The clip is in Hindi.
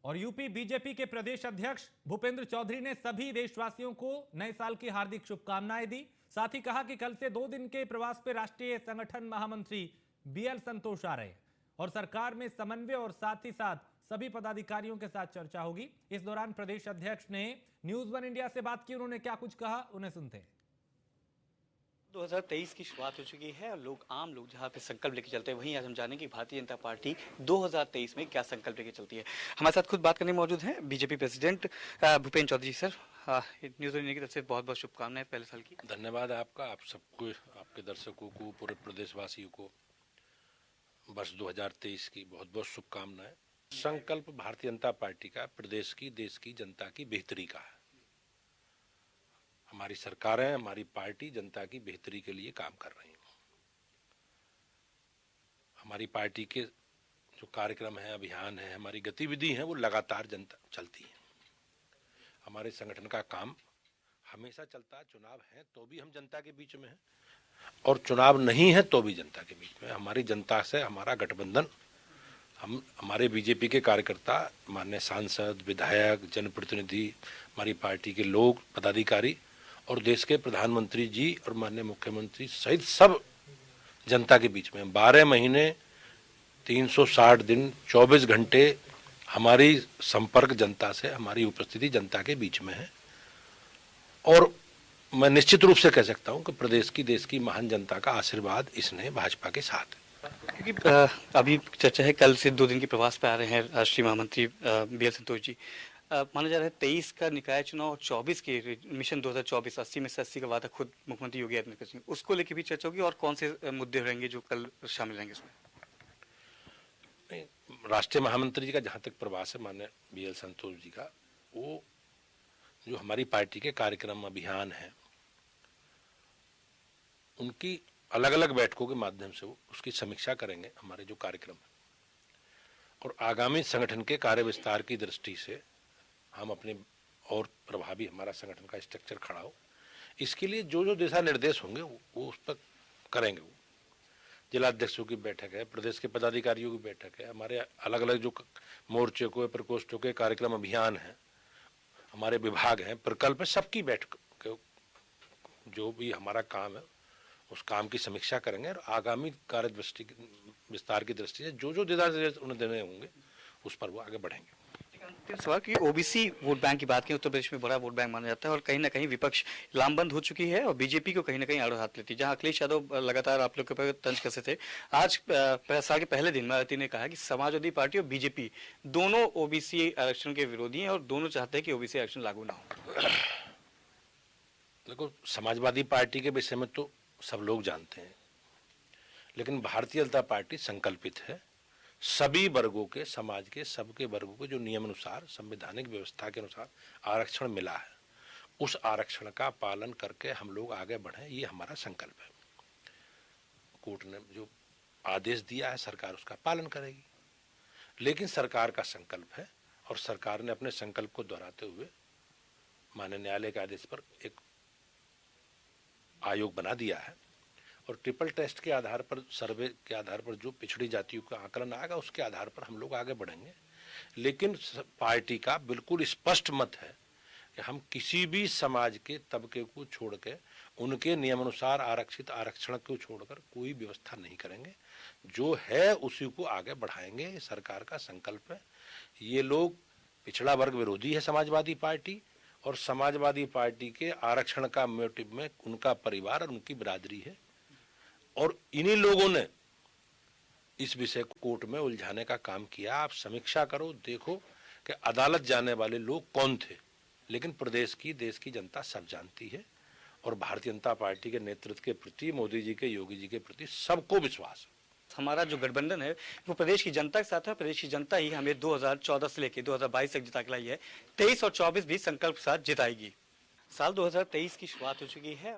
और यूपी बीजेपी के प्रदेश अध्यक्ष भूपेंद्र चौधरी ने सभी देशवासियों को नए साल की हार्दिक शुभकामनाएं दी। साथ ही कहा कि कल से 2 दिन के प्रवास पर राष्ट्रीय संगठन महामंत्री बीएल संतोष आ रहे हैं और सरकार में समन्वय और साथ ही साथ सभी पदाधिकारियों के साथ चर्चा होगी। इस दौरान प्रदेश अध्यक्ष ने न्यूज वन इंडिया से बात की। उन्होंने क्या कुछ कहा, उन्हें सुनते हैं। 2023 की शुरुआत हो चुकी है और आम लोग जहाँ पे संकल्प लेके चलते हैं, वहीं आज हम जानेंगे कि भारतीय जनता पार्टी 2023 में क्या संकल्प लेके चलती है। हमारे साथ खुद बात करने में मौजूद हैं BJP president Bhupendra Chaudhary. Sir, news India की तरफ से बहुत बहुत शुभकामनाएं पहले साल की। धन्यवाद आपका, आप सबको, आपके दर्शकों को, पूरे प्रदेशवासियों को वर्ष 2023 की बहुत बहुत शुभकामनाएं। संकल्प भारतीय जनता पार्टी का प्रदेश की, देश की जनता की बेहतरी का है। हमारी सरकारें, हमारी पार्टी जनता की बेहतरी के लिए काम कर रही हैं। हमारी पार्टी के जो कार्यक्रम हैं, अभियान हैं, हमारी गतिविधि हैं, वो लगातार जनता चलती है। हमारे संगठन का काम हमेशा चलता है। चुनाव है तो भी हम जनता के बीच में हैं और चुनाव नहीं है तो भी जनता के बीच में। हमारी जनता से हमारा गठबंधन, हमारे बीजेपी के कार्यकर्ता, माननीय सांसद, विधायक, जनप्रतिनिधि, हमारी पार्टी के लोग, पदाधिकारी और देश के प्रधानमंत्री जी और माननीय मुख्यमंत्री सहित सब जनता के बीच में 12 महीने 360 दिन 24 घंटे हमारी संपर्क जनता से, हमारी उपस्थिति जनता के बीच में है। और मैं निश्चित रूप से कह सकता हूं कि प्रदेश की, देश की महान जनता का आशीर्वाद इसने भाजपा के साथ है। क्योंकि अभी चर्चा है, कल से 2 दिन के प्रवास पे आ रहे हैं राष्ट्रीय महामंत्री बीएल संतोष जी। माना जा रहा है 23 का निकाय चुनाव और 24 के मिशन 2024 80 में से 80 का वादा खुद मुख्यमंत्री योगी आदित्यनाथ सिंह, उसको लेकर भी चर्चा होगी। और कौन से मुद्दे रहेंगे जो कल शामिल रहेंगे इसमें? राष्ट्रीय महामंत्री जी का जहां तक प्रवास है, माननीय बीएल संतोष जी का, वो जो हमारी पार्टी के कार्यक्रम, अभियान है, उनकी अलग अलग बैठकों के माध्यम से वो उसकी समीक्षा करेंगे, हमारे जो कार्यक्रम है। और आगामी संगठन के कार्य विस्तार की दृष्टि से हम अपने और प्रभावी, हमारा संगठन का स्ट्रक्चर खड़ा हो, इसके लिए जो जो दिशा निर्देश होंगे वो उस पर करेंगे। वो जिलाध्यक्षों की बैठक है, प्रदेश के पदाधिकारियों की बैठक है, हमारे अलग अलग जो मोर्चे को, प्रकोष्ठों के कार्यक्रम, अभियान है, हमारे विभाग हैं, प्रकल्प है, सबकी बैठक, जो भी हमारा काम है उस काम की समीक्षा करेंगे और आगामी कार्य विस्तार की दृष्टि से जो जो दिशा निर्देश उन्हें देने होंगे उस पर वो आगे बढ़ेंगे। अंतिम सवाल कि ओबीसी वोट बैंक की बात करें, उत्तर प्रदेश में बड़ा वोट बैंक माना जाता है और कहीं ना कहीं विपक्ष लामबंद हो चुकी है और बीजेपी को कहीं ना कहीं आड़ो हाथ लेती है। जहां अखिलेश यादव लगातार आप लोग के ऊपर तंज कसे थे, आज साल के पहले दिन मायावती ने कहा कि समाजवादी पार्टी और बीजेपी दोनों ओबीसी आरक्षण के विरोधी हैं और दोनों चाहते हैं कि ओबीसी आरक्षण लागू ना हो। देखो, समाजवादी पार्टी के विषय में तो सब लोग जानते हैं, लेकिन भारतीय जनता पार्टी संकल्पित है सभी वर्गों के, समाज के सबके वर्गों को जो नियम अनुसार, संवैधानिक व्यवस्था के अनुसार आरक्षण मिला है, उस आरक्षण का पालन करके हम लोग आगे बढ़ें, ये हमारा संकल्प है। कोर्ट ने जो आदेश दिया है, सरकार उसका पालन करेगी। लेकिन सरकार का संकल्प है और सरकार ने अपने संकल्प को दोहराते हुए माननीय न्यायालय के आदेश पर एक आयोग बना दिया है और ट्रिपल टेस्ट के आधार पर, सर्वे के आधार पर जो पिछड़ी जातियों का आकलन आएगा, उसके आधार पर हम लोग आगे बढ़ेंगे। लेकिन पार्टी का बिल्कुल स्पष्ट मत है कि हम किसी भी समाज के तबके को छोड़ के, उनके नियमानुसार आरक्षित आरक्षण को छोड़कर कोई व्यवस्था नहीं करेंगे। जो है उसी को आगे बढ़ाएंगे, सरकार का संकल्प है। ये लोग पिछड़ा वर्ग विरोधी है समाजवादी पार्टी, और समाजवादी पार्टी के आरक्षण का मोटिव में उनका परिवार और उनकी बिरादरी है। और इन्हीं लोगों ने इस विषय को कोर्ट में उलझाने का काम किया। आप समीक्षा करो, देखो कि अदालत जाने वाले लोग कौन थे, लेकिन प्रदेश की, देश की जनता सब जानती है और भारतीय जनता पार्टी के नेतृत्व के प्रति, मोदी जी के, योगी जी के प्रति सबको विश्वास है। हमारा जो गठबंधन है वो प्रदेश की जनता के साथ है। प्रदेश की जनता ही हमें 2014 से लेकर 2022 तक जिता के लाई है। 23 और 24 भी संकल्प के साथ जिताएगी। साल 2023 की शुरुआत हो चुकी है।